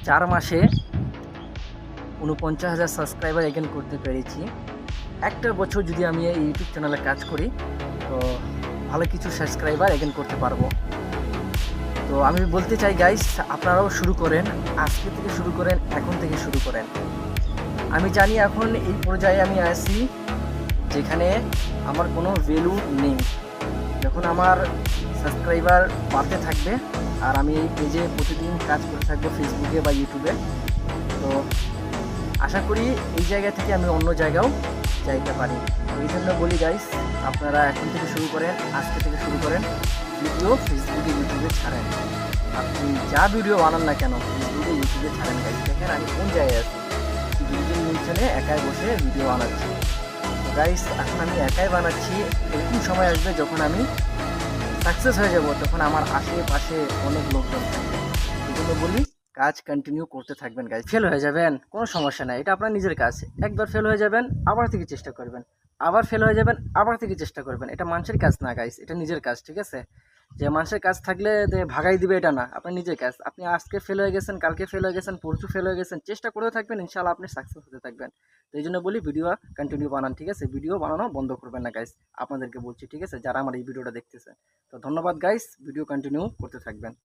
4 মাসে ৪৯,০০০ subscriber again করতে পেরেছি। একটা বছর যদি আমি এই ইউটিউব চ্যানেলে কাজ করি তো ভালো কিছু সাবস্ক্রাইবার এগেন করতে পারবো। তো আমি বলতে চাই গাইস, আপনারাও শুরু করেন, আজকে থেকে শুরু করেন, এখন থেকে শুরু করেন। আমি জানি এখন এই পর্যায়ে আমি আছি যেখানে আমার কোনো ভ্যালু নেই। যখন আমার সাবস্ক্রাইবার বাড়তে থাকবে আর আমি এই পেজে প্রতিদিন কাজ করে থাকবো ফেসবুকে বা ইউটিউবে, তো আশা করি এই জায়গা থেকে আমি অন্য জায়গাও যাইতে পারি। এই জন্য বলি গাইস, আপনারা এখন থেকে শুরু করেন, আজকে থেকে শুরু করেন, ভিডিও ফেসবুকে ইউটিউবে ছাড়েন। আপনি যা ভিডিও বানান না কেন ফেসবুকে ইউটিউবে ছাড়েন গাইস। দেখেন আমি কোন জায়গায় আছি, দুজন নিচনে একাই বসে ভিডিও বানাচ্ছি। তো গাইস এখন আমি একাই বানাচ্ছি, এরকম সময় আসবে যখন আমি সাকসেস হয়ে যাব, তখন আমার আশেপাশে অনেক লোকজন থাকবে। এই জন্য বলি কাজ কন্টিনিউ করতে থাকবেন গাইস। ফেল হয়ে যাবেন কোনো সমস্যা নাই, এটা আপনার নিজের কাজ। একবার ফেল হয়ে যাবেন আবার থেকে চেষ্টা করবেন, আবার ফেল হয়ে যাবেন আবার থেকে চেষ্টা করবেন। এটা মানুষের কাজ না গাইস, এটা নিজের কাজ, ঠিক আছে? যে মানুষের কাজ থাকলে যে ভাগাই দিবে এটা না, আপনার নিজের কাজ। আপনি আজকে ফেল হয়ে গেছেন, কালকে ফেল হয়ে গেছেন, পরশু ফেল হয়ে গেছেন, চেষ্টা করে থাকবেন, ইনশাআল্লাহ আপনি সাকসেস হতে থাকবেন। তো এই জন্য বলি ভিডিও কন্টিনিউ বানান, ঠিক আছে? ভিডিও বানানো বন্ধ করবেন না গাইস, আপনাদেরকে বলছি, ঠিক আছে? যারা আমার এই ভিডিওটা দেখতেছে। তো ধন্যবাদ গাইস, ভিডিও কন্টিনিউ করতে থাকবেন।